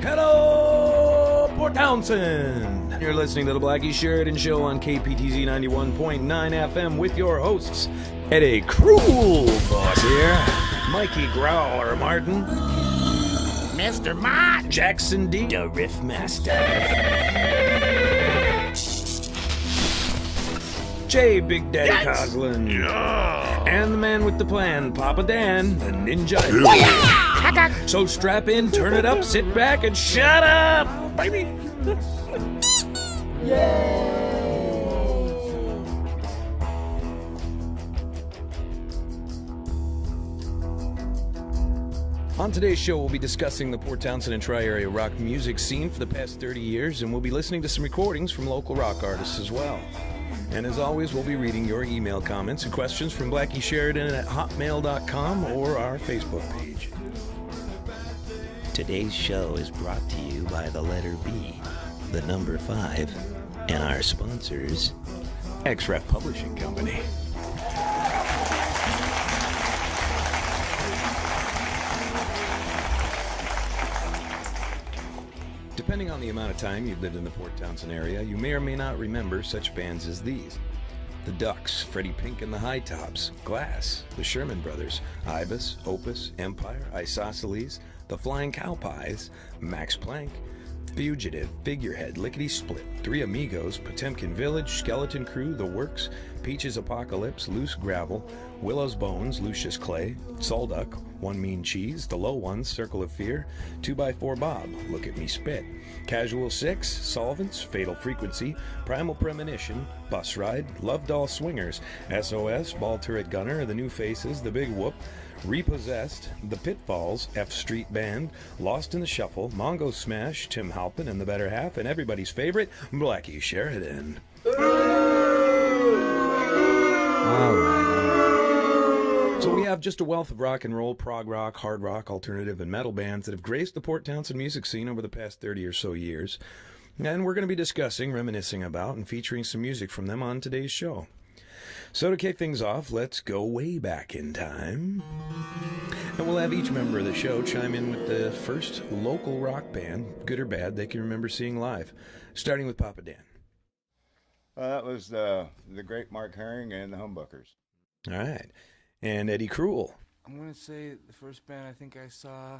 Hello, Port Townsend. You're listening to the Blacky Sheridan Show on KPTZ 91.9 FM with your hosts, Eddie Cruel Boss here, Mikey Growler Martin, Mr. Mott, Jackson D, the Riff Master, Jay Big Daddy Coslin, and the man with the plan, Papa Dan, the Ninja. So strap in, turn it up, sit back, and shut up, baby. On today's show, we'll be discussing the Port Townsend and Tri-Area rock music scene for the past 30 years, and we'll be listening to some recordings from local rock artists as well. And as always, we'll be reading your email comments and questions from Blacky Sheridan at hotmail.com or our Facebook page. Today's show is brought to you by the letter B, the number 5, and our sponsors, XREF Publishing Company. Depending on the amount of time you've lived in the Port Townsend area, you may or may not remember such bands as these. The Ducks, Freddie Pink and the High Tops, Glass, the Sherman Brothers, Ibis, Opus, Empire, Isosceles, the Flying Cow Pies, Max Planck, Fugitive, Figurehead, Lickety Split, Three Amigos, Potemkin Village, Skeleton Crew, The Works, Peaches Apocalypse, Loose Gravel, Willow's Bones, Lucius Clay, Solduck, One Mean Cheese, The Low Ones, Circle of Fear, 2x4 Bob, Look at Me Spit, Casual Six, Solvents, Fatal Frequency, Primal Premonition, Bus Ride, Love Doll Swingers, SOS, Ball Turret Gunner, The New Faces, The Big Whoop, Repossessed, The Pitfalls, F Street Band, Lost in the Shuffle, Mongo Smash, Tim Halpin and the Better Half, and everybody's favorite, Blacky Sheridan. All right. So we have just a wealth of rock and roll, prog rock, hard rock, alternative, and metal bands that have graced the Port Townsend music scene over the past 30 or so years. And we're going to be discussing, reminiscing about, and featuring some music from them on today's show. So to kick things off, let's go way back in time. And we'll have each member of the show chime in with the first local rock band, good or bad, they can remember seeing live. Starting with Papa Dan. That was the great Mark Herring and the Humbuckers. All right. And Eddie Cruel. I'm going to say the first band I think I saw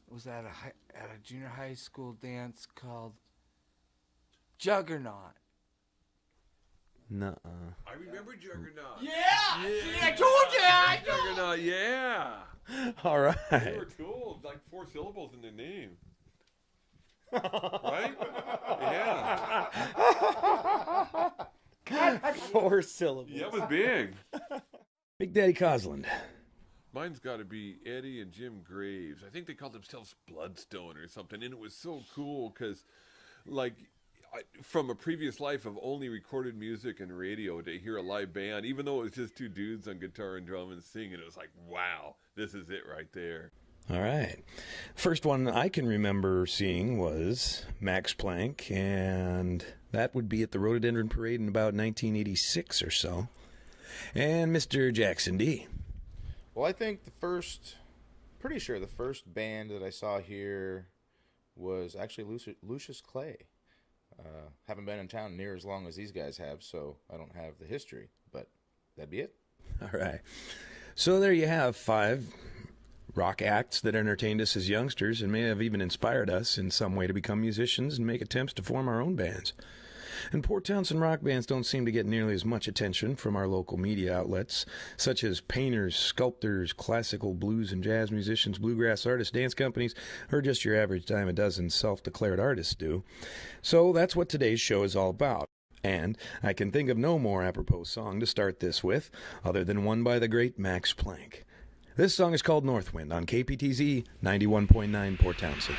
was at a junior high school dance called Juggernaut. Nuh-uh. I remember Juggernaut. Yeah! See, I told you! I told Juggernaut, yeah. All right. They were cool. Like 4 syllables in their name. Right? Yeah. 4 syllables. Yeah, it was big. Big Daddy Coslin. Mine's got to be Eddie and Jim Graves. I think they called themselves Bloodstone or something. And it was so cool because, like, from a previous life of only recorded music and radio, to hear a live band, even though it was just 2 dudes on guitar and drum and singing, it was like, wow, this is it right there. All right. First one I can remember seeing was Max Planck, and that would be at the Rhododendron Parade in about 1986 or so. And Mr. Jackson D. Well, I think pretty sure the first band that I saw here was actually Lucius Clay. Haven't been in town near as long as these guys have, so I don't have the history, but that'd be it. All right. So there you have 5 rock acts that entertained us as youngsters and may have even inspired us in some way to become musicians and make attempts to form our own bands. And Port Townsend rock bands don't seem to get nearly as much attention from our local media outlets, such as painters, sculptors, classical blues and jazz musicians, bluegrass artists, dance companies, or just your average dime a dozen self-declared artists do. So that's what today's show is all about. And I can think of no more apropos song to start this with, other than one by the great Max Planck. This song is called Northwind on KPTZ 91.9 Port Townsend.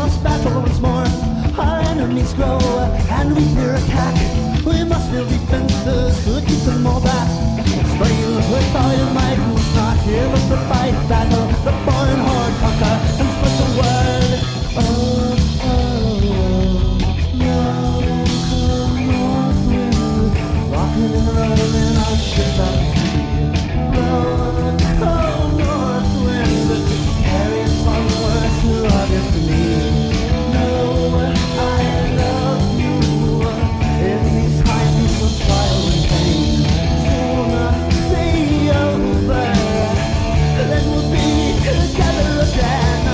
must battle once more. Our enemies grow and we fear attack. We must build defenses to keep them all back. Strain with all your might, we must not give up the fight. Battle the foreign horde, conquer and spread the word. Oh, oh, oh, now come north wind, rocking and rolling our ships out to sea. Blow, oh, north wind, carry us onward to our destiny. No, I love you. In these times of trial and pain, soon be over. Then we'll be together again.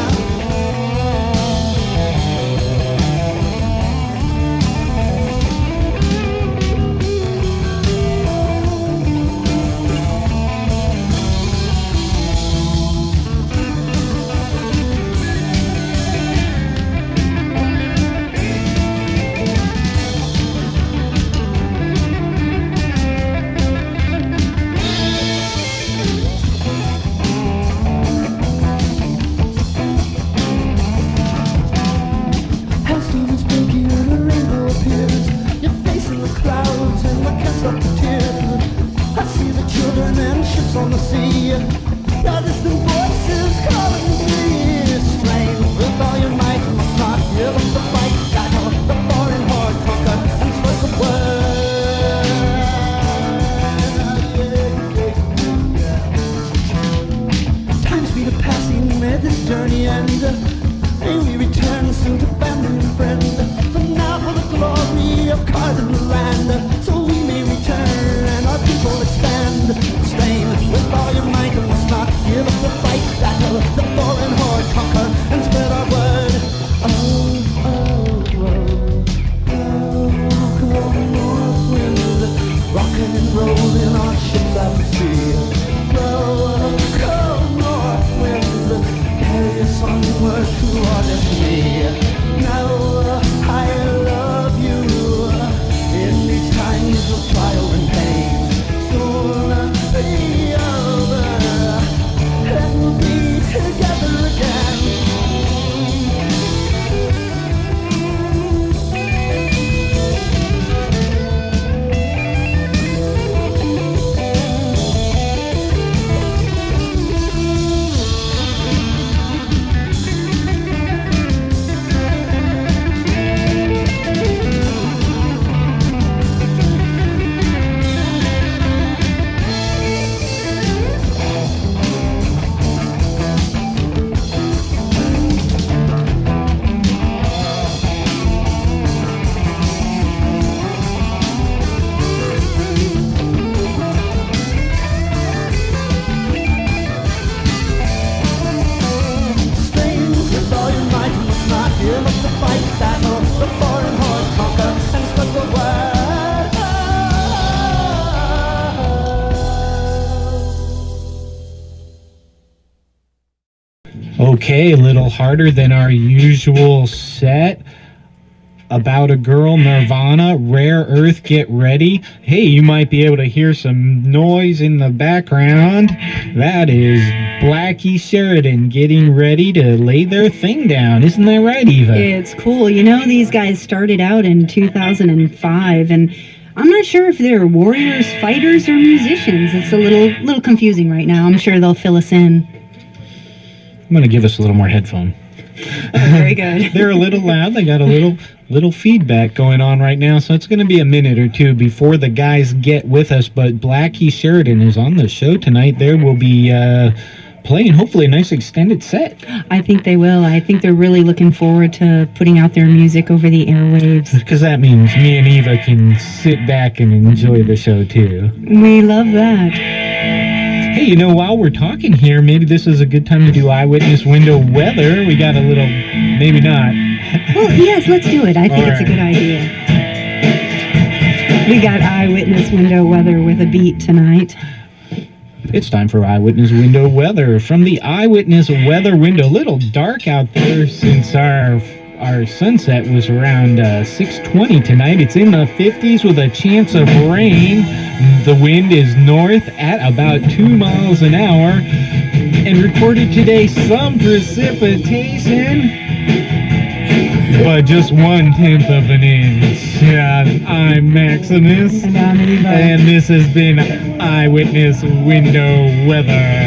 As demons break you and a rainbow appears, your face in the clouds and the cast up the tears. I see the children and ships on the sea. Your distant voices calling me. Strain with all your might, you must not give up the fight. Battle the foreign horde, conquer and spread the word. Time speed of passing, may this journey end. May we return soon to family and friends. But now for the glory of carving the land, so we may return and our people expand. Strain with all your might, and must not give up the fight. Battle the foreign horde, conquer and spread our word. Oh, oh, oh, oh, come north wind, rocking and rolling our ships out to sea. Blow, come north wind, carry us onward to our destiny. Now I love you in these times of trial and pain. Soon be over, and we'll be together again. Strain with all your might, you must not give up the fight. Battle the foreign horde, conquer and spread the word. Okay, a little harder than our usual set. About a Girl, Nirvana, Rare Earth, get ready. Hey, you might be able to hear some noise in the background. That is Blacky Sheridan getting ready to lay their thing down. Isn't that right, Eva? It's cool. You know, these guys started out in 2005, and I'm not sure if they're warriors, fighters, or musicians. It's a little confusing right now. I'm sure they'll fill us in. I'm going to give us a little more headphone. Very good. They're a little loud. They got a little feedback going on right now, so it's going to be a minute or two before the guys get with us. But Blacky Sheridan is on the show tonight. There will be playing hopefully a nice extended set. I think they will. I think they're really looking forward to putting out their music over the airwaves. Because that means me and Eva can sit back and enjoy the show too. We love that. Hey, you know, while we're talking here, maybe this is a good time to do eyewitness window weather. We got a little, maybe not. Well, yes, let's do it. I think it's a good idea. We got eyewitness window weather with a beat tonight. It's time for eyewitness window weather. From the eyewitness weather window, a little dark out there since our sunset was around 6:20 tonight. It's in the 50s with a chance of rain. The wind is north at about 2 miles an hour. And recorded today some precipitation. but just 1/10 of an inch. I'm Maximus, And I'm Eva. and this has been Eyewitness Window Weather.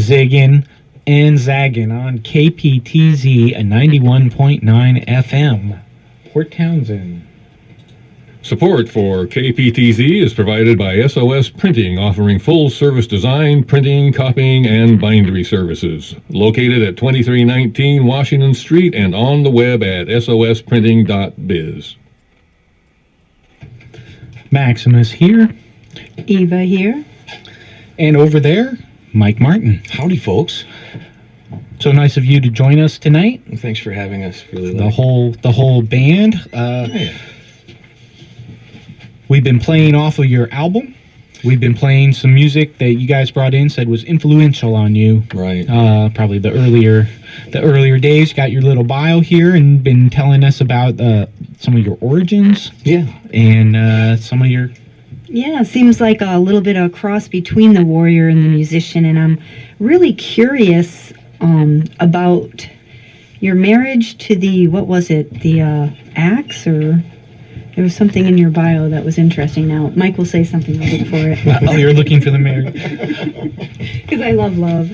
Ziggin and Zaggin on KPTZ 91.9 FM, Port Townsend. Support for KPTZ is provided by SOS Printing, offering full-service design, printing, copying, and bindery services. Located at 2319 Washington Street and on the web at sosprinting.biz. Maximus here. Eva here. And over there, Mike Martin. Howdy, folks. So nice of you to join us tonight. Thanks for having us. Really, the whole band. We've been playing off of your album. We've been playing some music that you guys brought in, said was influential on you. Right. Probably the earlier days. Got your little bio here and been telling us about some of your origins. Yeah. And some of your. Yeah, it seems like a little bit of a cross between the warrior and the musician, and I'm really curious about your marriage to the, what was it, the axe, or there was something in your bio that was interesting. Now, Mike will say something, I'll look for it. Oh, you're looking for the marriage. Because I love love.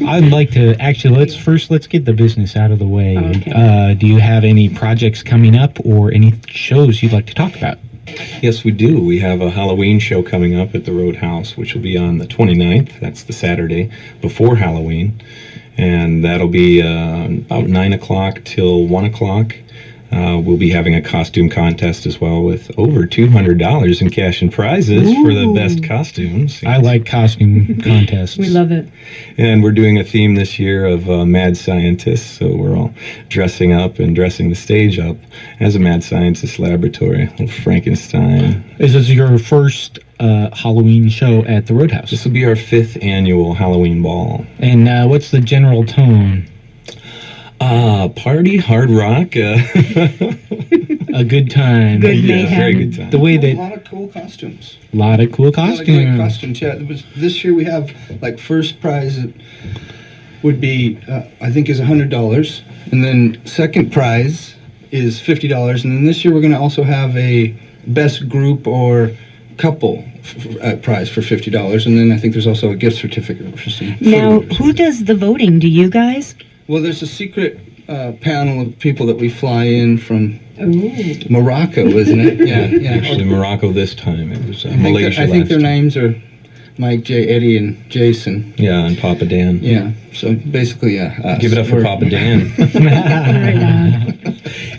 I'd like to, actually, let's get the business out of the way. Okay. Do you have any projects coming up or any shows you'd like to talk about? Yes, we do. We have a Halloween show coming up at the Roadhouse, which will be on the 29th. That's the Saturday before Halloween. And that'll be about 9 o'clock till 1 o'clock. We'll be having a costume contest as well with over $200 in cash and prizes for the best costumes. I like costume contests. We love it. And we're doing a theme this year of mad scientists, so we're all dressing up and dressing the stage up as a mad scientist laboratory, a little Frankenstein. Is this your first Halloween show at the Roadhouse? This will be our 5th annual Halloween ball. And what's the general tone? Party, hard rock. A good time. Good Yeah, mayhem. very good time. The way A that lot of cool costumes. a lot of cool A lot of great costumes. costumes. Yeah, this year we have like first prize would be I think is $100, and then second prize is $50, and then this year we're going to also have a best group or couple prize for $50, and then I think there's also a gift certificate for some food. Now, who does the voting? Do you guys? Well, there's a secret panel of people that we fly in from Ooh. Morocco, isn't it? Yeah. Actually, Morocco this time. It was I think Malaysia I think last their time. names are Mike, Jay, Eddie, and Jason. Yeah, and Papa Dan. Yeah. So basically, yeah. Us. Give it up for We're- Papa Dan. Right on.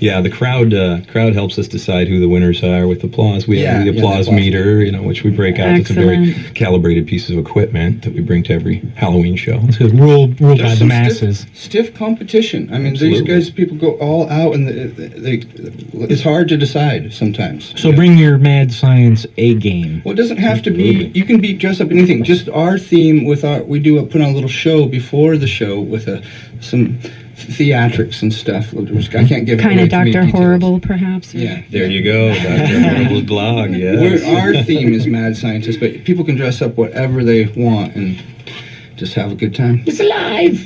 Yeah, the crowd helps us decide who the winners are with applause. We have the applause meter, which we break out. It's a very Excellent. calibrated piece of equipment that we bring to every Halloween show. So ruled by There's the some masses. Stiff competition. I mean, Absolutely. these guys, people go all out, and it's hard to decide sometimes. So bring your mad science A game. Well, it doesn't have to be. You can be dressed up in anything. Just our theme with we put on a little show before the show with some theatrics and stuff. I can't give Kind away of too many Dr. details. Horrible, perhaps? Or- Yeah. There you go, Dr. Horrible's blog. Yes. Our theme is mad scientists, but people can dress up whatever they want and just have a good time. It's alive!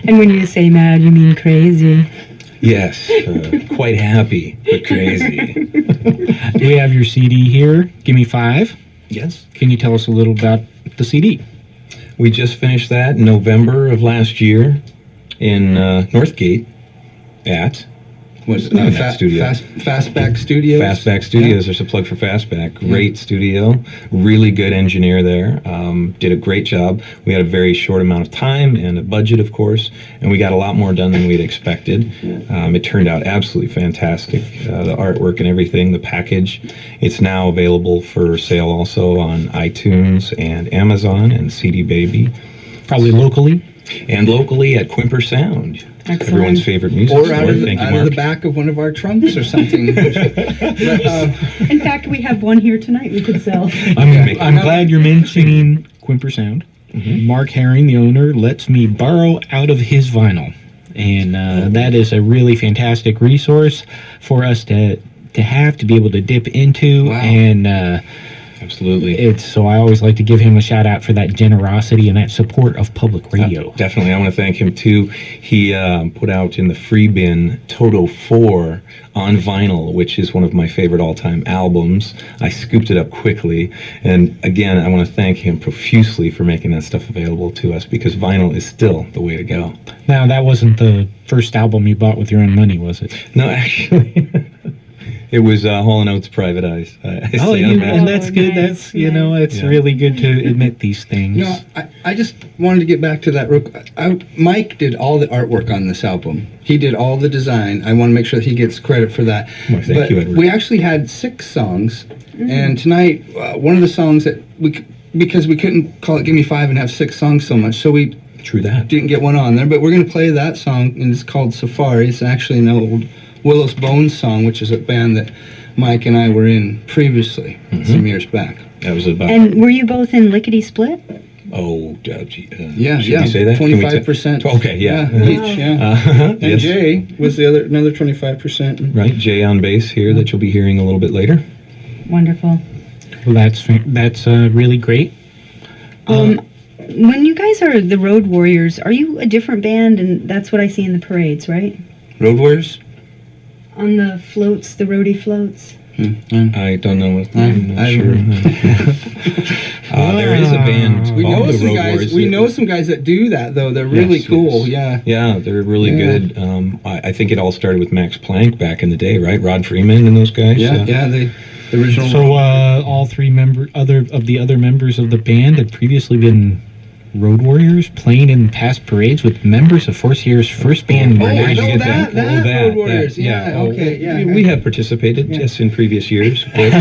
And when you say mad, you mean crazy. Yes, quite happy but crazy. We have your CD here. Give me 5. Yes. Can you tell us a little about the CD? We just finished that in November of last year in Northgate at Fastback Studios. Fastback Studios. There's a plug for Fastback. Great studio. Really good engineer there. Did a great job. We had a very short amount of time and a budget, of course, and we got a lot more done than we'd expected. It turned out absolutely fantastic. The artwork and everything, the package. It's now available for sale also on iTunes and Amazon and CD Baby. Probably locally. And locally at Quimper Sound. Excellent. Everyone's favorite music Or store. out of Thank you, the Mark. back of one of our trunks or something. In fact, we have one here tonight we could sell. I'm glad you're mentioning Quimper Sound. Mark Herring, the owner, lets me borrow out of his vinyl. And that is a really fantastic resource for us to have, to be able to dip into. Wow. And Absolutely. So I always like to give him a shout out for that generosity and that support of public radio. Definitely. I want to thank him too. He put out in the free bin Toto 4 on vinyl, which is one of my favorite all-time albums. I scooped it up quickly. And again, I want to thank him profusely for making that stuff available to us, because vinyl is still the way to go. Now, that wasn't the first album you bought with your own money, was it? No, actually, it was Hall & Oates' Private Eyes. And that's good. That's, it's really good to admit these things. I just wanted to get back to that. Mike did all the artwork on this album. He did all the design. I want to make sure that he gets credit for that. Well, thank you, Edward. We actually had 6 songs, and tonight, one of the songs that because we couldn't call it Give Me 5 and have 6 songs so much, so we True that. didn't get one on there, but we're going to play that song, and it's called Safari. It's actually an old Willow's Bones song, which is a band that Mike and I were in previously, some years back. That was about... And were you both in Lickety Split? Oh, Yeah, should we say that? 25%. Okay, yeah. Each, yeah. And Yes. Jay was another 25%. Right, Jay on bass here that you'll be hearing a little bit later. Wonderful. Well, that's really great. When you guys are the Road Warriors, are you a different band? And that's what I see in the parades, right? Road Warriors? On the floats, the roadie floats. I don't know what. I'm not I- sure. There is a band. We know called the some Road guys. Warriors We that- know some guys that do that though. They're really Yes, cool. yes. Yeah. Yeah, they're really Yeah. good. I think it all started with Max Planck back in the day, right? Rod Freeman and those guys. Yeah. Yeah. The original. So all three other members of the band had previously been Road Warriors, playing in past parades with members of Force Year's first band. Oh, Where no, you get that Road Warriors. Yeah. Oh, Okay. Yeah. We have participated just in previous years. Good.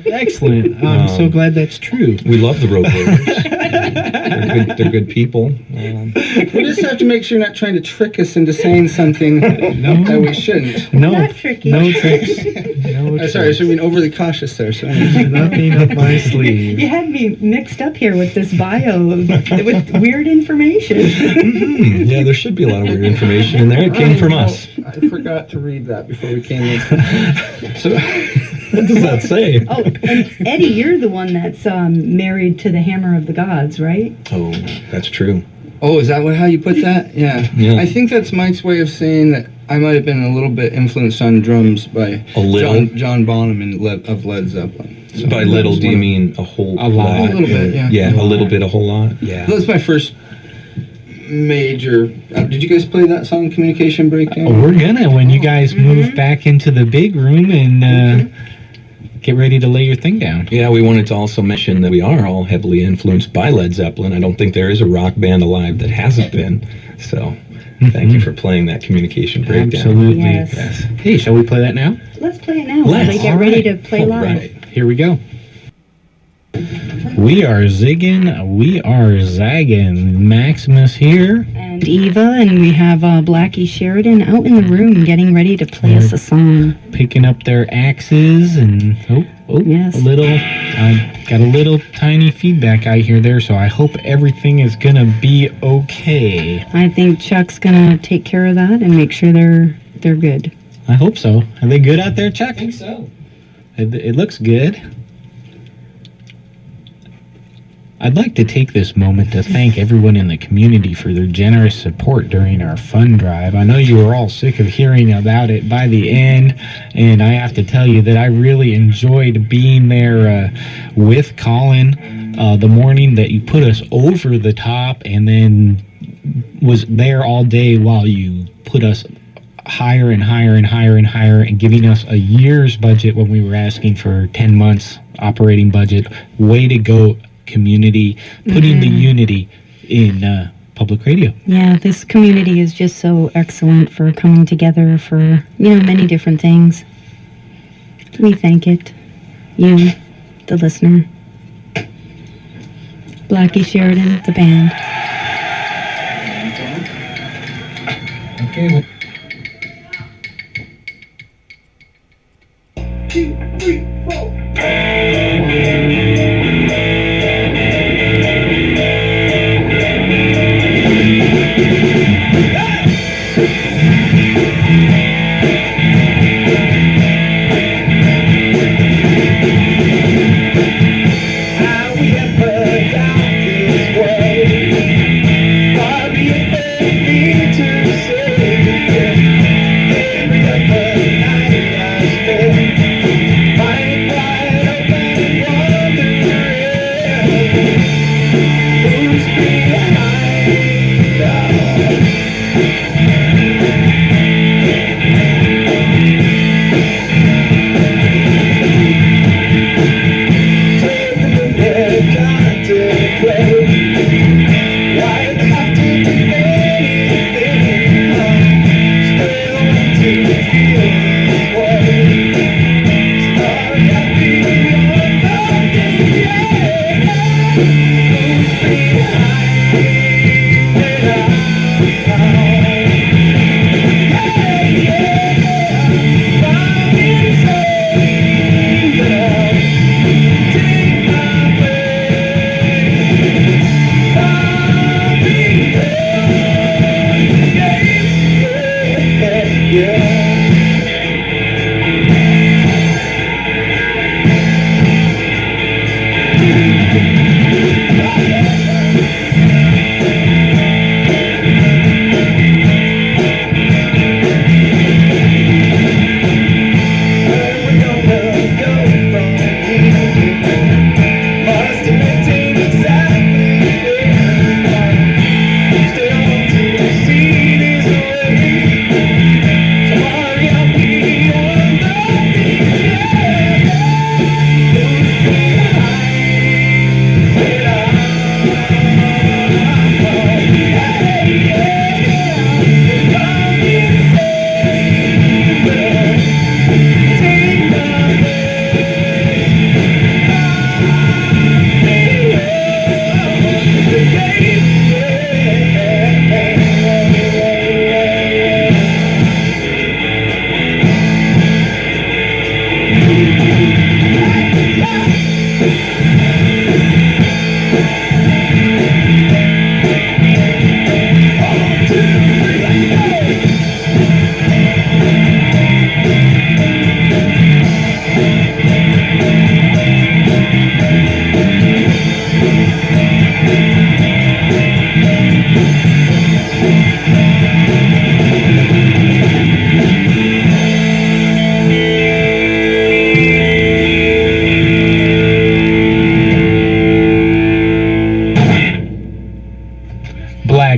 Excellent. I'm so glad that's true. We love the Road Warriors. They're good people. We just have to make sure you're not trying to trick us into saying something that we shouldn't. No, Not tricky. no tricks. No Sorry, I should be overly cautious there. So. Nothing up my sleeve. You had me mixed up here with this bio with weird information. Yeah, there should be a lot of weird information in there. It came from us. I forgot to read that before we came in. So, What does that say? Oh, and Eddie, you're the one that's married to the Hammer of the Gods, right? Oh, that's true. oh, is that how you put that? Yeah. Yeah. I think that's Mike's way of saying that I might have been a little bit influenced on drums by A little? John Bonham of Led Zeppelin. So By that little, was do you one mean a whole A lot. lot? A little bit, yeah. Yeah, a little bit, a whole lot. Yeah. That was my first major. Did you guys play that song, Communication Breakdown? Oh, we're gonna when you guys move back into the big room and get ready to lay your thing down. Yeah, we wanted to also mention that we are all heavily influenced by Led Zeppelin. I don't think there is a rock band alive that hasn't been. So, thank you for playing that Communication Breakdown. Absolutely. Yes. Hey, shall we play that now? Let's play it now while they get All ready right. to play All live. right. Here we go. We are zigging, we are zagging. Maximus here. And Eva, and we have Blacky Sheridan out in the room getting ready to play us a song. Picking up their axes and Yes. a little. I got a little tiny feedback I hear there, so I hope everything is gonna be okay. I think Chuck's gonna take care of that and make sure they're good. I hope so. Are they good out there, Chuck? I think so. It looks good. I'd like to take this moment to thank everyone in the community for their generous support during our fund drive. I know you were all sick of hearing about it by the end, and I have to tell you that I really enjoyed being there with Colin the morning that you put us over the top, and then was there all day while you put us higher and higher and higher and higher, and giving us a year's budget when we were asking for 10 months operating budget. Way to go, community, putting the unity in public radio. Yeah, this community is just so excellent for coming together for, many different things. We thank it. You, the listener. Blacky Sheridan, the band. Okay. 2, 3, 4. To say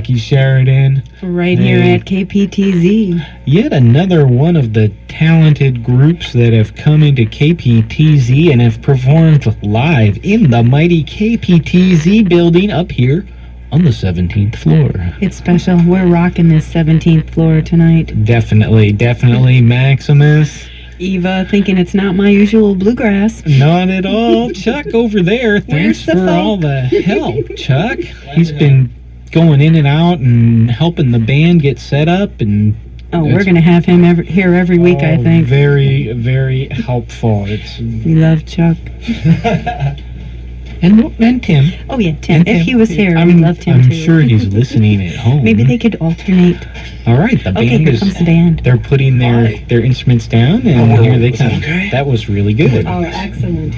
Blacky Sheridan. Right here at KPTZ. Yet another one of the talented groups that have come into KPTZ and have performed live in the mighty KPTZ building up here on the 17th floor. It's special. We're rocking this 17th floor tonight. Definitely Maximus. Eva thinking it's not my usual bluegrass. Not at all. Chuck over there, thanks for all the help, Chuck. He's been going in and out and helping the band get set up. And we're going to have him here every week, I think. Very, very helpful. We love Chuck. And Tim. Oh, yeah, Tim. If he was here, we'd love Tim, I'm too. sure he's listening at home. Maybe they could alternate. All right, the band here comes the band. They're putting their instruments down, and here they come. Okay? That was really good. Oh, excellent.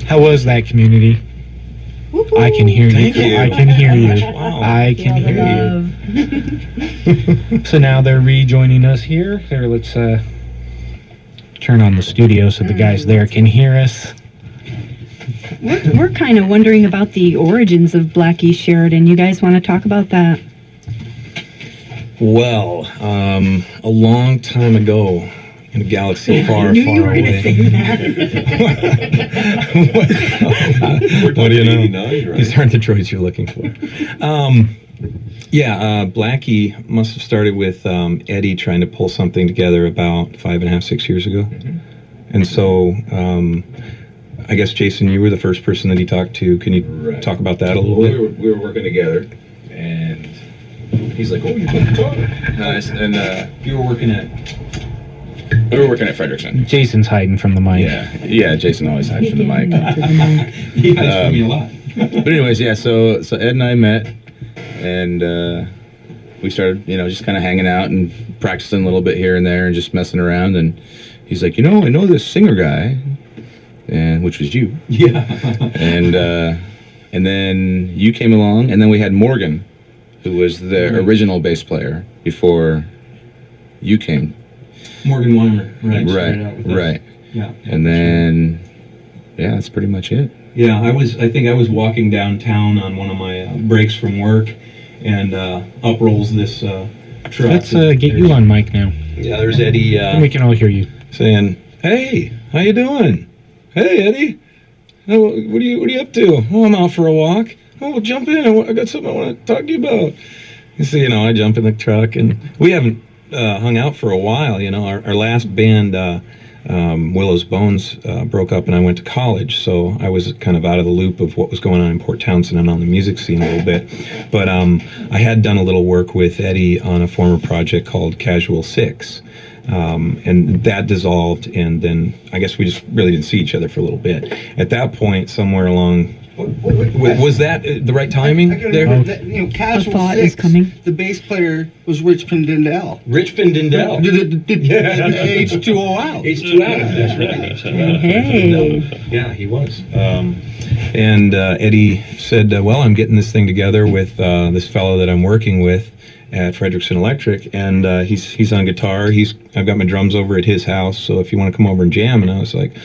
How was that, community? Woo-hoo. I can hear you. Thank you. I can hear you. Wow. I can hear you. So now they're rejoining us here. Here, let's turn on the studio so the guys there can hear us. We're kind of wondering about the origins of Blacky Sheridan. You guys want to talk about that? Well, a long time ago in a galaxy far, you far were away. Gonna say that. What do you know? These aren't the droids you're looking for. Blacky must have started with Eddie trying to pull something together about 5.5, 6 years ago. Mm-hmm. And so I guess, Jason, you were the first person that he talked to. Can you talk about that a little bit? We were working together, and he's like, "Oh, you're going to talk." And you were working at... We were working at Frederickson. Jason's hiding from the mic. Yeah, Jason always hides from the mic. He hides from me a lot. But anyways, so Ed and I met, and we started, just kind of hanging out and practicing a little bit here and there and just messing around. And he's like, I know this singer guy, and which was you. Yeah. And then you came along, and then we had Morgan, who was the original bass player before you came. Morgan Weimer, right? Right. Yeah. And then, that's pretty much it. Yeah, I think I was walking downtown on one of my breaks from work, and up rolls this truck. Let's get you on mic now. Yeah, there's Eddie. We can all hear you. Saying, "Hey, how you doing? Hey, Eddie. Oh, what are you up to? Oh, I'm out for a walk. Oh, well, jump in. I got something I want to talk to you about." You see, I jump in the truck, and we haven't hung out for a while. Our last band, Willow's Bones, broke up, and I went to college, so I was kind of out of the loop of what was going on in Port Townsend and on the music scene a little bit. But I had done a little work with Eddie on a former project called Casual Six. And that dissolved, and then I guess we just really didn't see each other for a little bit. At that point, somewhere along, was that the right timing there? Casual thought Six, is coming. The bass player was Richmond Dindell. Richmond Dindell. H2O out. H2 out, that's right. Hey. Yeah, he was. And Eddie said, well, I'm getting this thing together with this fellow that I'm working with at Frederickson Electric, and he's on guitar. I've got my drums over at his house, so if you want to come over and jam. And I was like,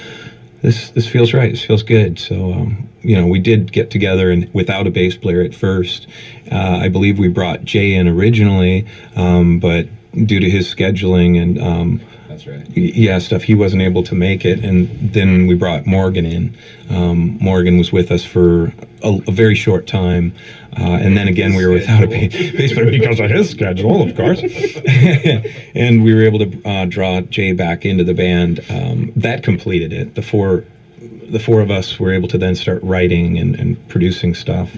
this feels right. This feels good. So we did get together, and without a bass player at first. I believe we brought Jay in originally, but due to his scheduling and that's right. Stuff, he wasn't able to make it, and then we brought Morgan in. Morgan was with us for a very short time, and then again we were without a bass player because of his schedule, of course. And we were able to draw Jay back into the band. That completed it. The four of us were able to then start writing and producing stuff.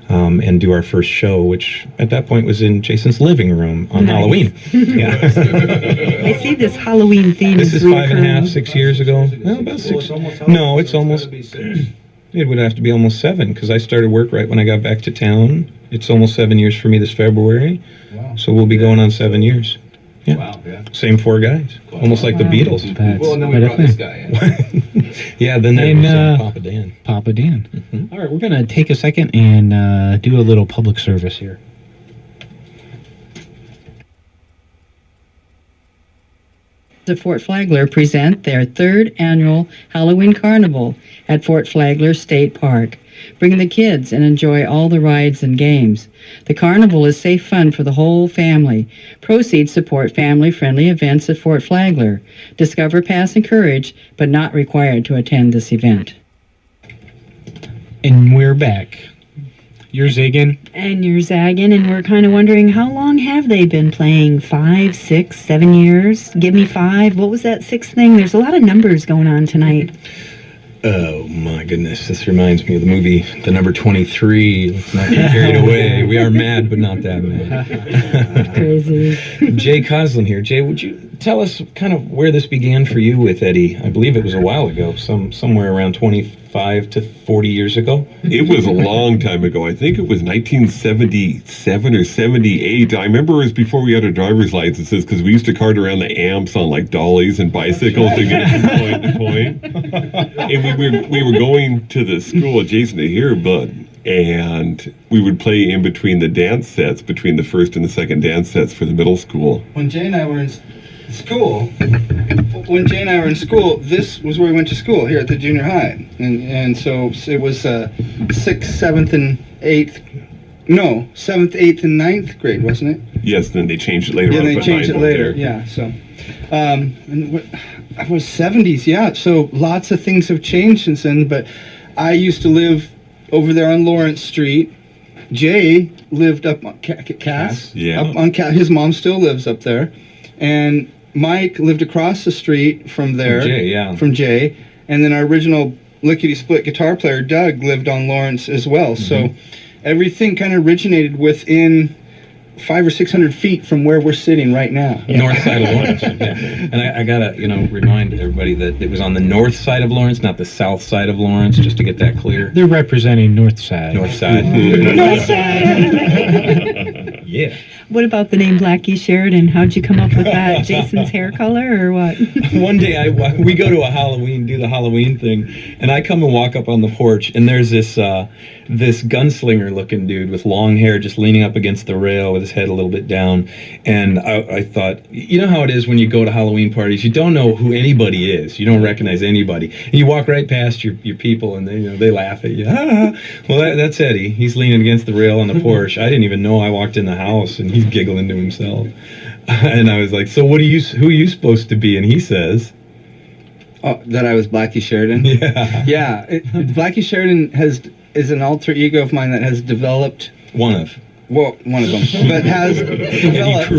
And do our first show, which at that point was in Jason's living room on Halloween. Yeah. I see this Halloween theme. This is 5.5, 6 years ago. Well, about 6. No, it's almost. It would have to be almost 7 because I started work right when I got back to town. It's almost 7 years for me this February. Wow. So we'll be going on 7 years. Yeah. Wow. Yeah. Same 4 guys. Almost like the Beatles. Well, and then we brought this guy in. Yeah, then there was Papa Dan. Papa Dan. Mm-hmm. All right, we're going to take a second and do a little public service here. The Fort Flagler present their 3rd annual Halloween Carnival at Fort Flagler State Park. Bring the kids and enjoy all the rides and games. The carnival is safe fun for the whole family. Proceeds support family-friendly events at Fort Flagler. Discover, pass, encourage, but not required to attend this event. And we're back. You're zigging. And you're zagging, and we're kind of wondering, how long have they been playing? 5, 6, 7 years? Give me 5. What was that 6th thing? There's a lot of numbers going on tonight. Oh my goodness, this reminds me of the movie The Number 23. Let's not get carried away. We are mad, but not that mad. Crazy. Jay Coslin here. Jay, would you tell us kind of where this began for you with Eddie? I believe it was a while ago, somewhere around 25 to 40 years ago. It was a long time ago. I think it was 1977 or 78. I remember it was before we had our driver's licenses, because we used to cart around the amps on like dollies and bicycles to get from point to point. And we were going to the school adjacent to here, but and we would play in between the dance sets, between the first and the second dance sets for the middle school. When Jay and I were in school, this was where we went to school, here at the junior high. And so it was 6th, 7th, and 8th. No, 7th, 8th, and 9th grade, wasn't it? Yes, then they changed it later on. Yeah, they changed it later, yeah. So, I was 70s, yeah. So lots of things have changed since then, but I used to live over there on Lawrence Street. Jay lived up on Cass. Yeah. Up on Cass. His mom still lives up there. And Mike lived across the street from there. From Jay. And then our original lickety-split guitar player, Doug, lived on Lawrence as well. So everything kind of originated within 500 or 600 feet from where we're sitting right now. North side of Lawrence. Yeah. And I gotta, remind everybody that it was on the north side of Lawrence, not the south side of Lawrence, just to get that clear. They're representing north side. North side. North side. Yeah. What about the name Blacky Sheridan? How'd you come up with that? Jason's hair color or what? One day we go to a Halloween, do the Halloween thing, and I come and walk up on the porch, and there's this gunslinger looking dude with long hair just leaning up against the rail with his head a little bit down. And I thought, you know how it is when you go to Halloween parties, you don't know who anybody is, you don't recognize anybody, and you walk right past your people, and they laugh at you. Well, that's Eddie. He's leaning against the rail on the porch. I didn't even know. I walked in the house, and he's giggling to himself. And I was like, so who are you supposed to be? And he says, that I was Blacky Sheridan? Yeah. Yeah. Blacky Sheridan is an alter ego of mine that has developed... One of them. But has developed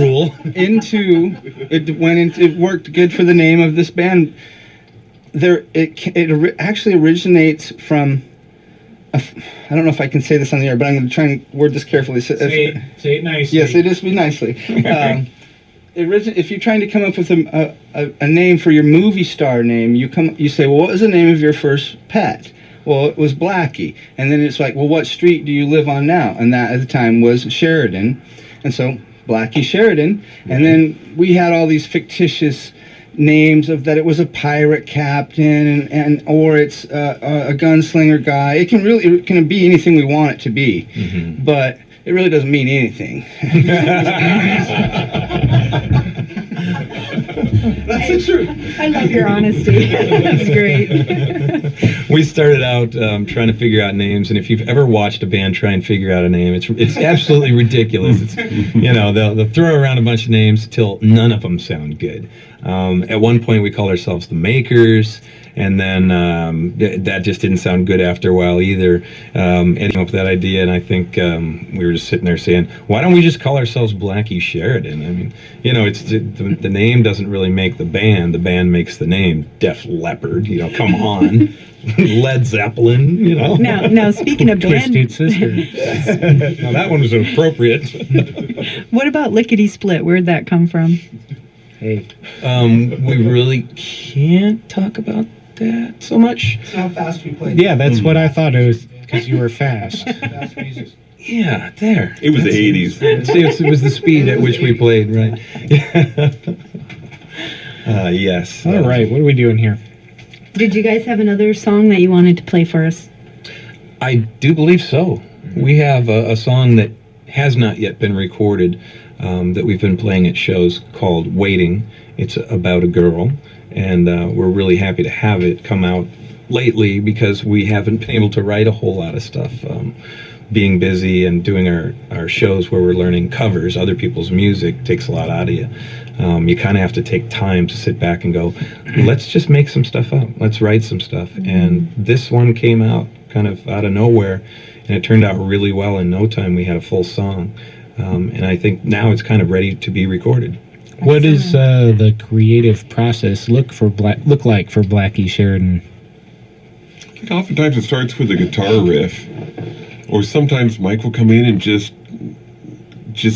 it worked good for the name of this band. It actually originates from... I don't know if I can say this on the air, but I'm going to try and word this carefully. Say it nicely. Yes, it is nicely. If you're trying to come up with a name for your movie star name, you say, well, what was the name of your first pet? Well, it was Blacky. And then it's like, well, what street do you live on now? And that at the time was Sheridan. And so Blacky Sheridan. And then we had all these fictitious names of that it was a pirate captain or it's a gunslinger guy. It can be anything we want it to be. But it really doesn't mean anything. That's the truth. I love your honesty. That's great. We started out trying to figure out names, and if you've ever watched a band try and figure out a name, it's absolutely ridiculous. It's they'll throw around a bunch of names till none of them sound good. At one point, we called ourselves the Makers. And then that just didn't sound good after a while either. Eddie came up with that idea, and I think we were just sitting there saying, why don't we just call ourselves Blacky Sheridan? I mean, it's the name doesn't really make the band makes the name. Def Leppard, come on. Led Zeppelin, Now speaking of band... Twisted Sister. Now that one was appropriate. What about Lickety Split? Where'd that come from? Hey. We really can't talk about that so much. It's how fast we played. Yeah, that's what I thought. It was because you were fast. Fast music. Yeah, there. It was the 80s. It was the speed at which we played, right? Yes. All right, what are we doing here? Did you guys have another song that you wanted to play for us? I do believe so. We have a song that has not yet been recorded that we've been playing at shows called Waiting. It's about a girl, and we're really happy to have it come out lately because we haven't been able to write a whole lot of stuff. Being busy and doing our shows where we're learning covers, other people's music, takes a lot out of you. You kind of have to take time to sit back and go, let's just make some stuff up. Let's write some stuff. And this one came out kind of out of nowhere, and it turned out really well. In no time, we had a full song. And I think now it's kind of ready to be recorded. What does the creative process look like for Blacky Sheridan? I think oftentimes it starts with a guitar riff, or sometimes Mike will come in and just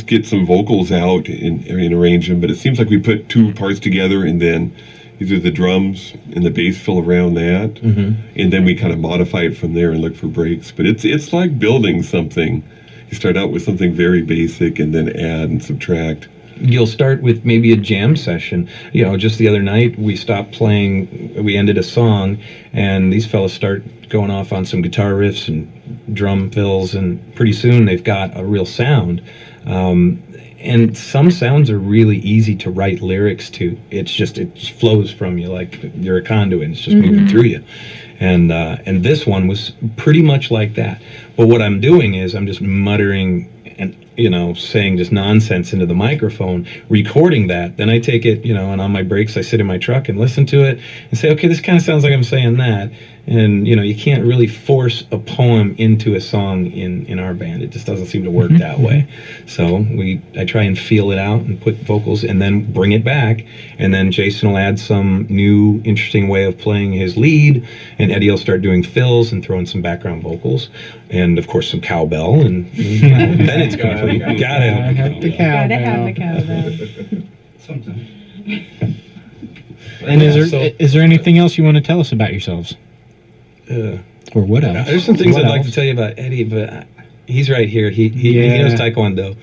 get some vocals out and arrange them. But it seems like we put two parts together, and then either the drums and the bass fill around that, and then we kind of modify it from there and look for breaks. But it's like building something. You start out with something very basic and then add and subtract. You'll start with maybe a jam session. You know, just the other night we stopped playing, we ended a song, and these fellas start going off on some guitar riffs and drum fills, and pretty soon they've got a real sound. And some sounds are really easy to write lyrics to. It just flows from you like you're a conduit, and it's just moving through you. And this one was pretty much like that. But what I'm doing is I'm just muttering and, you know, saying just nonsense into the microphone, recording that. Then I take it, you know, and on my breaks I sit in my truck and listen to it and say, okay, this kind of sounds like I'm saying that. And, you know, you can't really force a poem into a song in our band. It just doesn't seem to work that way. So I try and feel it out and put vocals and then bring it back. And then Jason will add some new interesting way of playing his lead, and Eddie will start doing fills and throw in some background vocals. And, of course, some cowbell, and then it's complete. Gotta have the cowbell. Gotta have the cowbell. Sometimes. And is there anything else you want to tell us about yourselves? Or what else? There's some things I'd like to tell you about Eddie, but he's right here. He knows Taekwondo.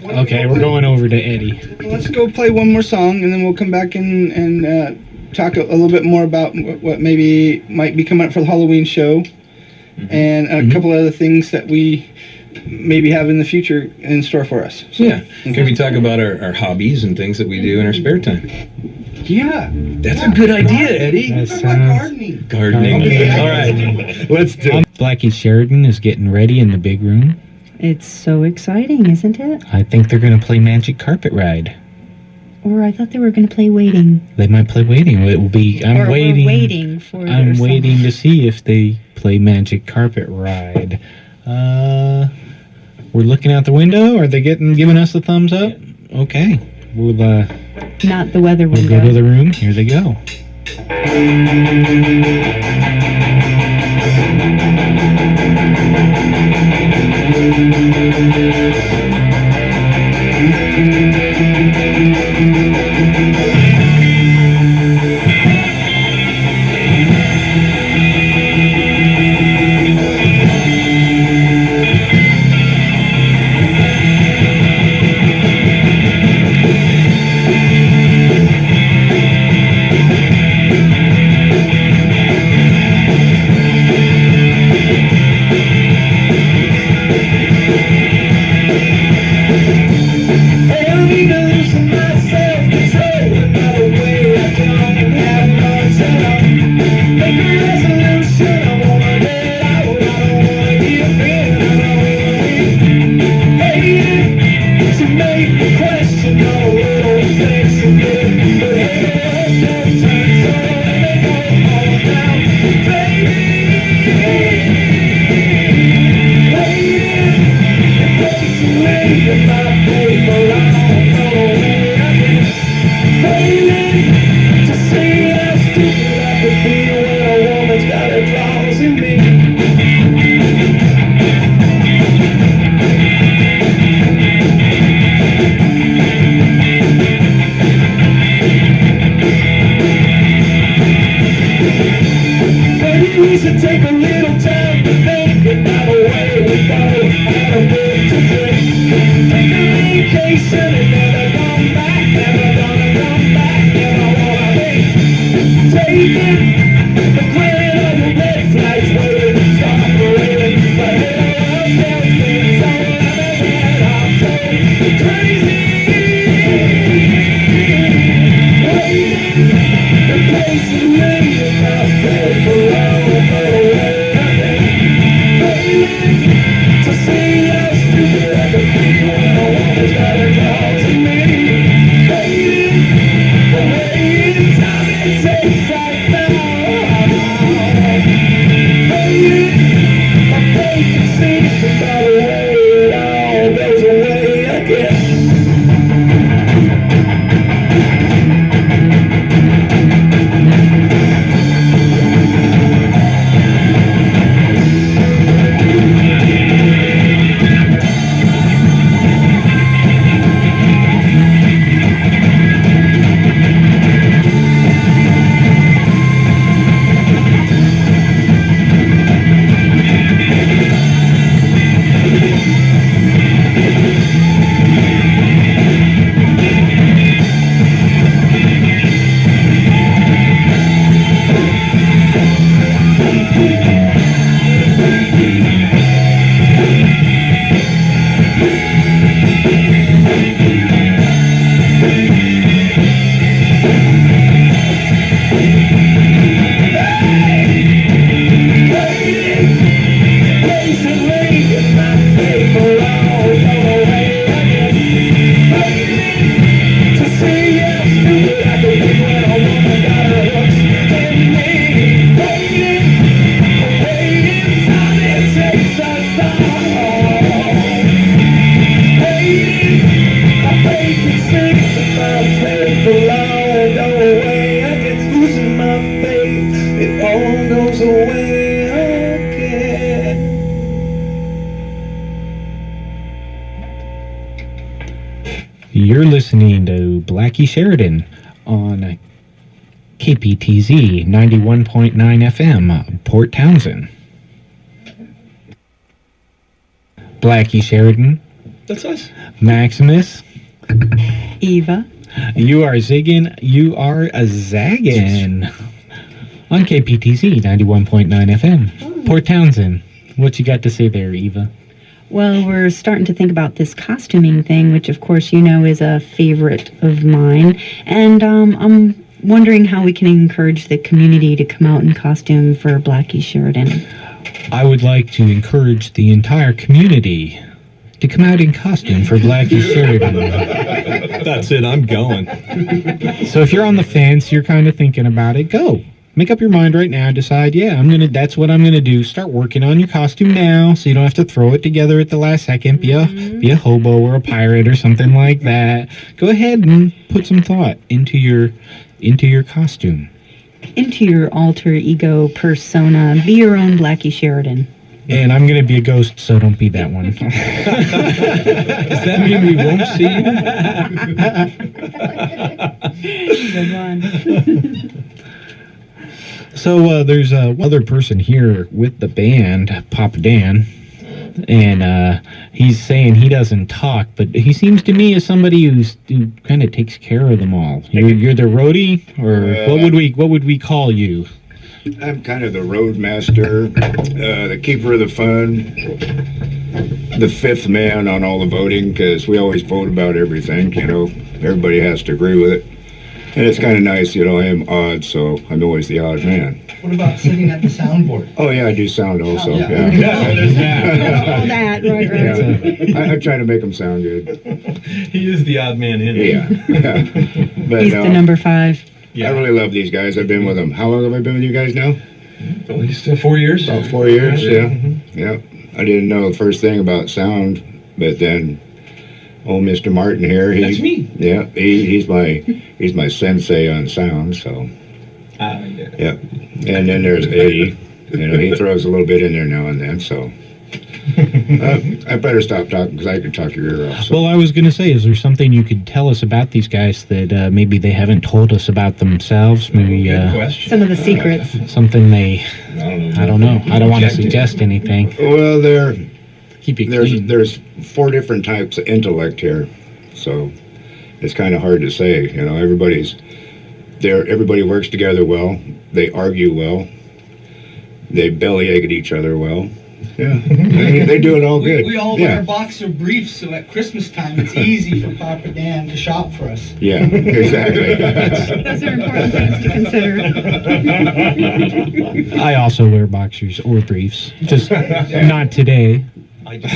Okay, we're going over to Eddie. Let's go play one more song, and then we'll come back and talk a little bit more about what maybe might be coming up for the Halloween show, and a couple other things that we maybe have in the future in store for us. So, yeah. Can we talk about our hobbies and things that we do in our spare time? Yeah. That's a good idea, Eddie. That sounds... Gardening. All right. Let's do it. Blacky Sheridan is getting ready in the big room. It's so exciting, isn't it? I think they're going to play Magic Carpet Ride. Or I thought they were going to play Waiting. They might play Waiting. It will be... We're waiting for I'm waiting to see if they play Magic Carpet Ride. We're looking out the window. Are they giving us the thumbs up? Okay. We'll not the weather window. We'll go to the room. Here they go. Crazy. You're listening to Blacky Sheridan on KPTZ 91.9 FM, Port Townsend. Blacky Sheridan. That's us. Maximus. Eva. You are zigging, you are a zagging. On KPTZ 91.9 FM, Port Townsend. What you got to say there, Eva? Well, we're starting to think about this costuming thing, which of course you know is a favorite of mine. And I'm wondering how we can encourage the community to come out in costume for Blacky Sheridan. I would like to encourage the entire community to come out in costume for Blacky Sheridan. That's it, I'm going. So if you're on the fence, you're kind of thinking about it, go. Make up your mind right now. Decide, that's what I'm gonna do. Start working on your costume now, so you don't have to throw it together at the last second. Be a hobo or a pirate or something like that. Go ahead and put some thought into your costume. Into your alter ego persona. Be your own Blacky Sheridan. And I'm gonna be a ghost, so don't be that one. Does that mean we won't see you? Good one. So there's other person here with the band, Papa Dan, and he's saying he doesn't talk, but he seems to me as somebody who kind of takes care of them all. You're the roadie, or what would we call you? I'm kind of the roadmaster, the keeper of the fun, the fifth man on all the voting, because we always vote about everything, everybody has to agree with it. And it's kind of nice, I am odd, so I'm always the odd man. What about sitting at the soundboard? Oh, yeah, I do sound also, yeah. yeah. All that, right. Yeah. I try to make them sound good. He is the odd man in. Yeah. But, He's the number 5. Yeah. I really love these guys. I've been with them. How long have I been with you guys now? At least 4 years. About 4 years, yeah. Yeah. I didn't know the first thing about sound, but then old Mr. Martin here. That's me. Yeah, he's my sensei on sound, so. Yeah. And then there's Eddie. He throws a little bit in there now and then, so. I better stop talking because I could talk your ear off. So. Well, I was going to say, is there something you could tell us about these guys that maybe they haven't told us about themselves? Maybe some of the secrets. Something they, I don't know. I don't want to suggest anything. Well, keep it clean. There's 4 different types of intellect here, so it's kind of hard to say. Everybody's there. Everybody works together well. They argue well. They bellyache at each other well. Yeah, they do it all good. We all wear boxer briefs, so at Christmas time it's easy for Papa Dan to shop for us. Yeah, exactly. Those are important things to consider. I also wear boxers or briefs, just not today. I just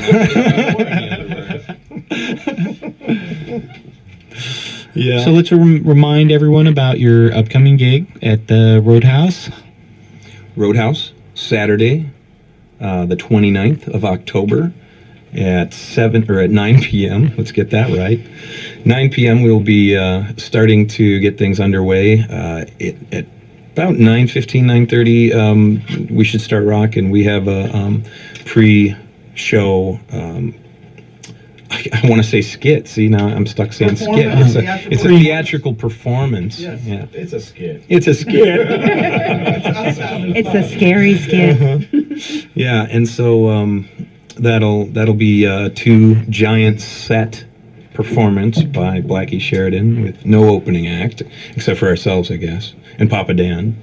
Yeah. So let's remind everyone about your upcoming gig at the Roadhouse. Roadhouse, Saturday, the 29th of October at 9 p.m. Let's get that right. 9 p.m. we'll be starting to get things underway. At about 9:15, 9:30, we should start rocking. We have a pre-show. I want to say skit. See, now I'm stuck saying skit. It's a theatrical performance. Yes, yeah. It's a skit. It's a skit. It's a scary skit. Yeah, and so that'll be a 2 giant set performance by Blacky Sheridan with no opening act, except for ourselves, I guess, and Papa Dan.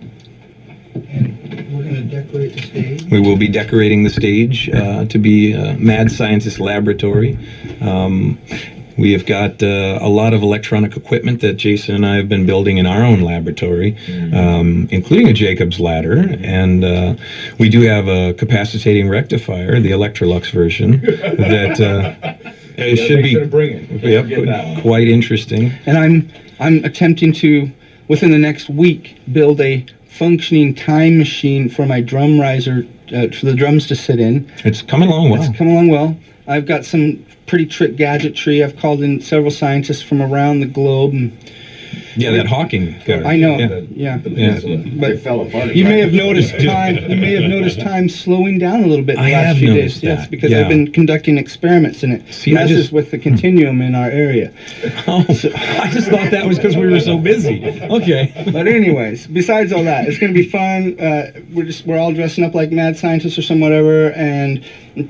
And we're going to decorate the stage. We will be decorating the stage to be a mad scientist laboratory. We have got a lot of electronic equipment that Jason and I have been building in our own laboratory, including a Jacob's ladder, and we do have a capacitating rectifier, the Electrolux version, that it should be quite interesting. And I'm attempting to, within the next week, build a functioning time machine for my drum riser, for the drums to sit in. It's coming along well. It's coming along well. I've got some pretty trick gadgetry. I've called in several scientists from around the globe, and Yeah, that Hawking guard. I know. Yeah. Yeah. But It fell apart. you may have noticed time. You may have noticed time slowing down a little bit in the I last have few noticed days. Yes, that, because yeah. I've been conducting experiments in it. See, I messes just- with the continuum in our area. Oh, I just thought that was because we were so busy. Okay. But anyways, besides all that, it's going to be fun. We're all dressing up like mad scientists or some whatever, and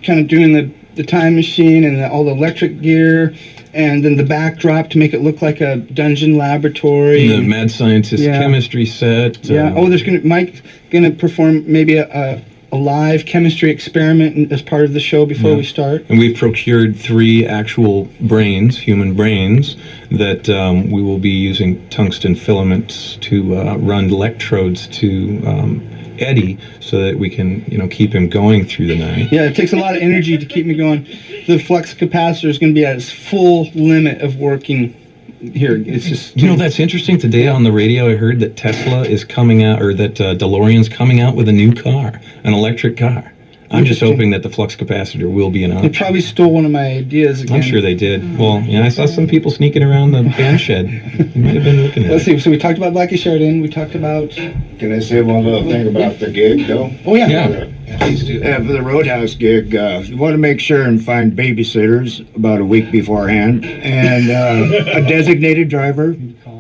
kind of doing the time machine and all the electric gear, and then the backdrop to make it look like a dungeon laboratory. The mad scientist Yeah. chemistry set. Yeah. There's Mike's gonna perform maybe a live chemistry experiment as part of the show before Yeah. we start. And we've procured 3 actual brains, human brains, that we will be using tungsten filaments to run electrodes to Eddie, so that we can, keep him going through the night. Yeah, it takes a lot of energy to keep me going. The flux capacitor is going to be at its full limit of working here. It's just That's interesting. Today on the radio, I heard that Tesla is coming out, or that DeLorean's coming out with a new car, an electric car. I'm just hoping that the flux capacitor will be an They option. probably stole one of my ideas again. I'm sure they did. Well, I saw some people sneaking around the band shed. They might have been looking at Let's it. see. So we talked about Blacky Sheridan. We talked about. Can I say one little thing about the gig, though? Oh yeah. Yeah. Please do. For the Roadhouse gig, you want to make sure and find babysitters about a week beforehand, and a designated driver,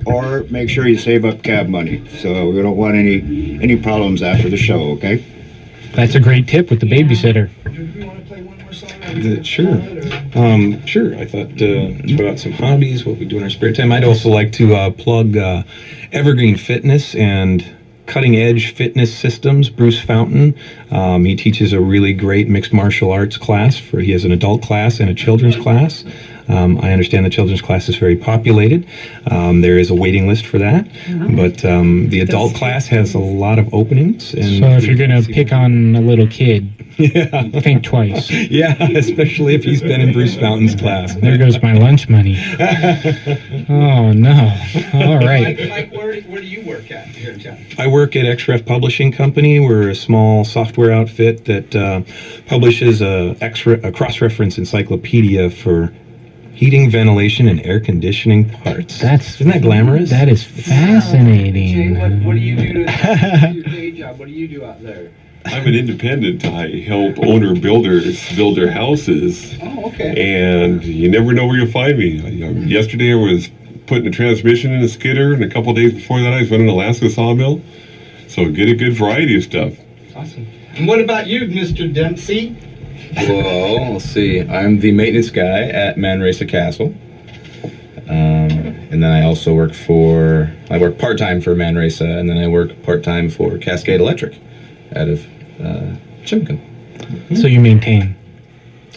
or make sure you save up cab money. So we don't want any problems after the show, okay? That's a great tip with the babysitter. Sure. Sure. I thought about some hobbies, what we do in our spare time. I'd also like to plug Evergreen Fitness and Cutting Edge Fitness Systems. Bruce Fountain. He teaches a really great mixed martial arts class. He has an adult class and a children's class. I understand the children's class is very populated. There is a waiting list for that, but the adult class has a lot of openings. And So if you're going to pick on a little kid, yeah, think twice. Yeah, especially if he's been in Bruce Fountain's class. There goes my lunch money. Oh, no. All right. Mike, where do you work at here in town? I work at XREF Publishing Company. We're a small software outfit that publishes a cross-reference encyclopedia for heating, ventilation, and air conditioning parts. Isn't that glamorous? That is fascinating. What do you do to your day job? What do you do out there? I'm an independent. I help owner builders build their houses. Oh, okay. And you never know where you'll find me. Yesterday I was putting a transmission in a skidder, and a couple days before that I was running an Alaska sawmill. So get a good variety of stuff. Awesome. And what about you, Mr. Dempsey? Well, let's see. I'm the maintenance guy at Manresa Castle. And then I also work part-time for Manresa, and then I work part-time for Cascade Electric out of Chimkin. So you maintain.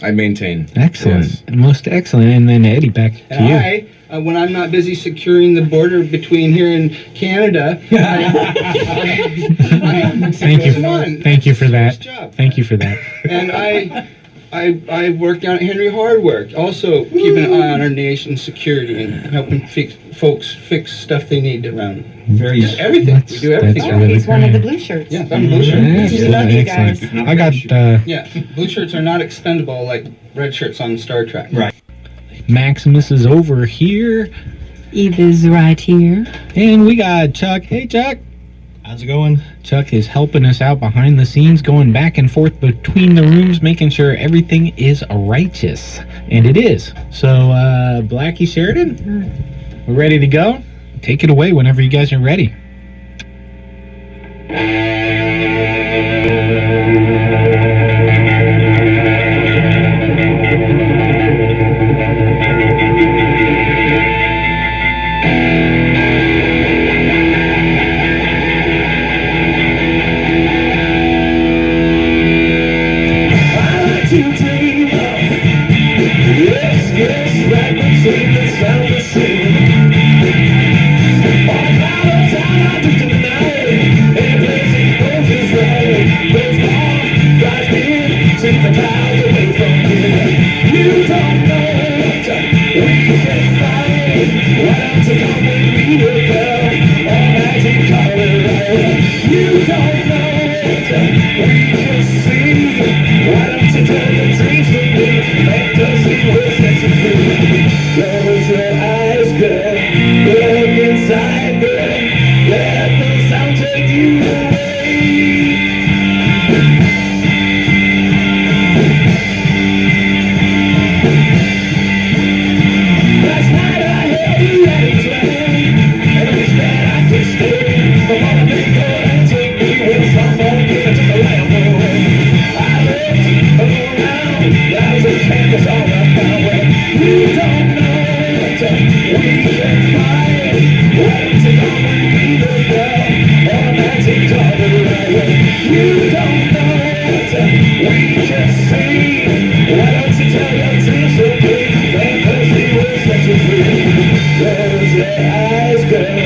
I maintain. Excellent. Yes. Most excellent. And then Eddie, back to you. Hi. When I'm not busy securing the border between here and Canada, Thank you. Thank you for that. job. Thank you for that. And I work down at Henry Hardware, also keeping an eye on our nation's security and helping folks fix stuff they need around. Just everything. We do everything. That's really He's one of great. the blue shirts. Yeah, I'm blue shirt. Excellent, Love you guys. excellent. I got Yeah, blue shirts are not expendable like red shirts on Star Trek. Right. Maximus is over here, Eva's right here. and we got Chuck. Hey, Chuck. How's it going? Chuck is helping us out behind the scenes, going back and forth between the rooms, making sure everything is righteous. And it is. So, Blacky Sheridan, we're ready to go? Take it away whenever you guys are ready. Close your eyes, girl. Look inside. is all about when you don't know what we can find. Why don't you come and be the girl or magic dollar right when you don't know what we can see? Why don't you tell your tears to me? Fantasy will set you free. Close your eyes, girl.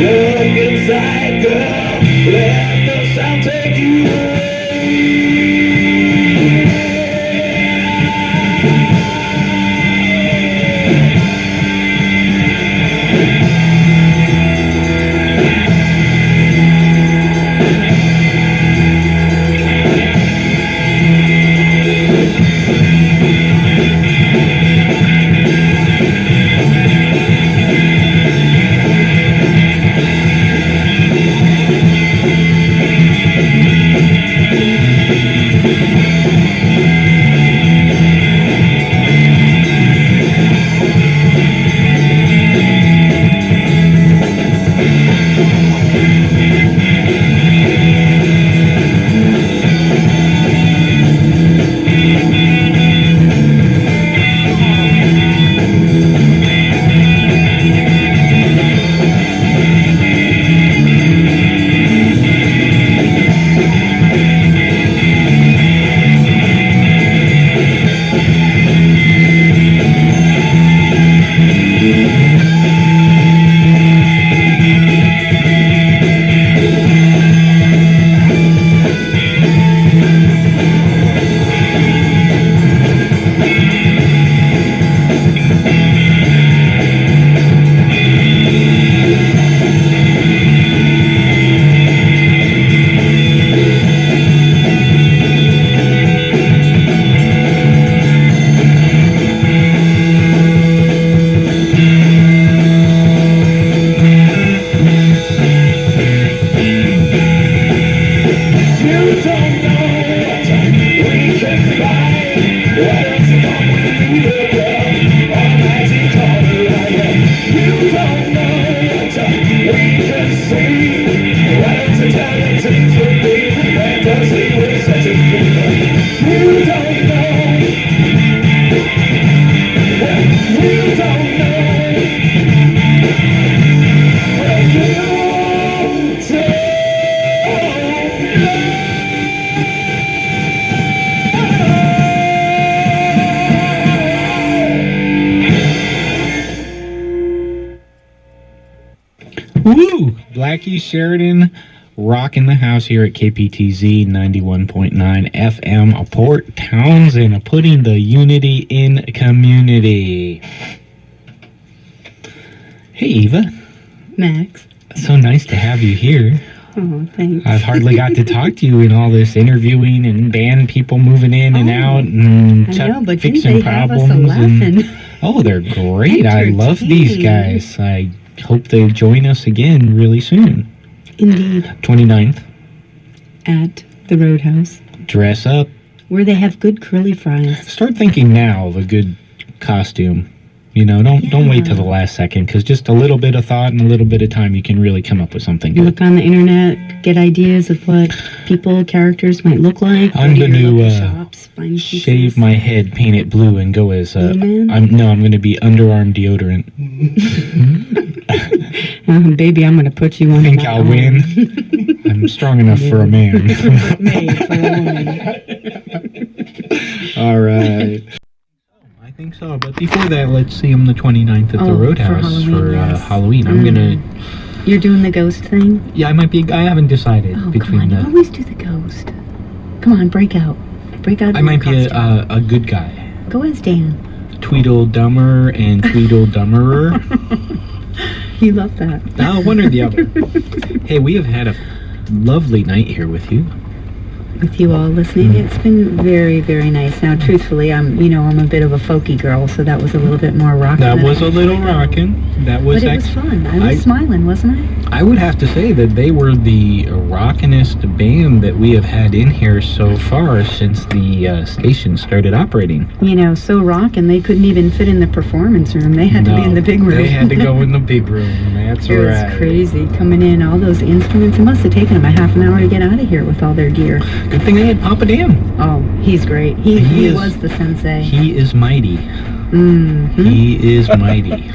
Look inside, girl. Let the sound take you away. Woo! Blacky Sheridan rocking the house here at KPTZ 91.9 FM, Port Townsend, putting the unity in community. Hey, Eva. Max. So nice to have you here. Oh, thanks. I've hardly got to talk to you in all this interviewing and band people moving in and out and I know, but fixing they have us problems. laughing. Oh, they're great. I love these guys. I hope they join us again really soon. Indeed. 29th. At the Roadhouse, Dress up. where they have good curly fries. Start thinking now of a good costume. You know, don't wait till the last second, because just a little bit of thought and a little bit of time, you can really come up with something You good. look on the internet, get ideas of what people, characters might look like. I'm go to going your local to shops, find shave my head, paint it blue, and go as He-Man? I'm going to be underarm deodorant. Baby, I'm going to put you on Think my I'll arm. win? I'm strong enough for a man. Made for a woman. All right. I think so, but before that, let's see him the 29th at the Oh, for Roadhouse Halloween, yes. Halloween. I'm gonna. You're doing the ghost thing? Yeah, I might be. I haven't decided Oh, come between on. You the. always do the ghost. Come on, break out. Break out. I in might your be costume. a good guy. Go as Dan. Tweedledummer and Tweedledummerer. You love that. One or the other. Hey, we have had a lovely night here with you. With you all listening, it's been very, very nice. Now, truthfully, I'm a bit of a folky girl, so that was a little bit more rockin'. That than was I a little rockin'. That was. But it was fun. I was smiling, wasn't I? I would have to say that they were the rockinest band that we have had in here so far since the station started operating. So rockin', they couldn't even fit in the performance room. They had to be in the big room. They had to go in the big room, That's It was right. crazy coming in, all those instruments. It must have taken them a half an hour to get out of here with all their gear. Good thing they had Papa Dan. Oh, he's great. He was the sensei. He is mighty. Mm-hmm. He is mighty.